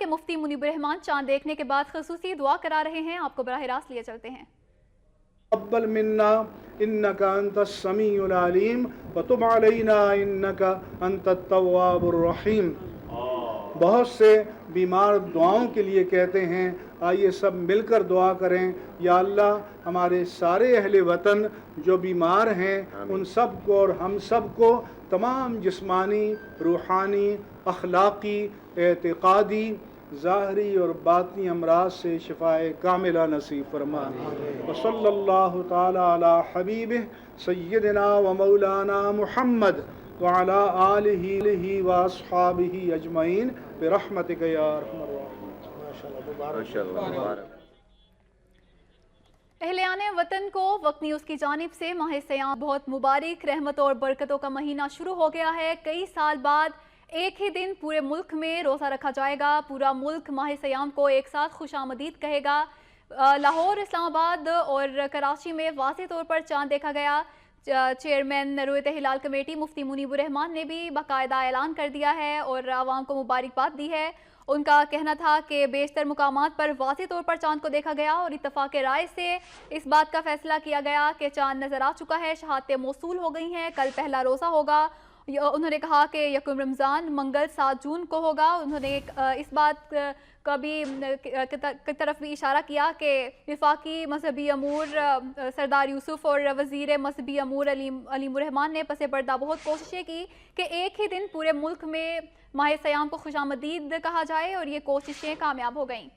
کہ مفتی منیب الرحمان چاند دیکھنے کے بعد خصوصی دعا کرا رہے ہیں، آپ کو براہ راست لیے چلتے ہیں۔ تقبل منا انك انت السميع العليم وتب علينا انك انت التواب الرحيم۔ بہت سے بیمار دعاؤں کے لیے کہتے ہیں، آئیے سب مل کر دعا کریں، یا اللہ ہمارے سارے اہل وطن جو بیمار ہیں ان سب کو اور ہم سب کو تمام جسمانی، روحانی، اخلاقی، اعتقادی، ظاہری اور باطنی امراض سے شفاء کاملہ نصیب فرما۔ وصلی اللہ تعالی علی حبیبہ سیدنا و مولانا محمد وعلی آلہ واصحابہ اجمعین برحمتک یا ارحم الراحمین۔ اہلیان وطن کو وقت نیوز کی جانب سے ماہ سیام بہت مبارک، رحمتوں اور برکتوں کا مہینہ شروع ہو گیا ہے۔ کئی سال بعد ایک ہی دن پورے ملک میں روزہ رکھا جائے گا۔ پورا ملک ماہ سیام کو ایک ساتھ خوش آمدید کہے گا۔ لاہور، اسلام آباد اور کراچی میں واضح طور پر چاند دیکھا گیا۔ چیئرمین رؤیت ہلال کمیٹی مفتی منیب الرحمان نے بھی باقاعدہ اعلان کر دیا ہے اور عوام کو مبارکباد دی ہے۔ ان کا کہنا تھا کہ بیشتر مقامات پر واضح طور پر چاند کو دیکھا گیا اور اتفاق رائے سے اس بات کا فیصلہ کیا گیا کہ چاند نظر آ چکا ہے، شہادتیں موصول ہو گئی ہیں، کل پہلا روزہ ہوگا۔ انہوں نے کہا کہ یکم رمضان منگل 7 جون کو ہوگا۔ انہوں نے اس بات کا بھی کی طرف بھی اشارہ کیا کہ وفاقی مذہبی امور سردار یوسف اور وزیر مذہبی امور علیم الرحمان نے پس پردہ بہت کوششیں کی کہ ایک ہی دن پورے ملک میں ماہ سیام کو خوش آمدید کہا جائے اور یہ کوششیں کامیاب ہو گئیں۔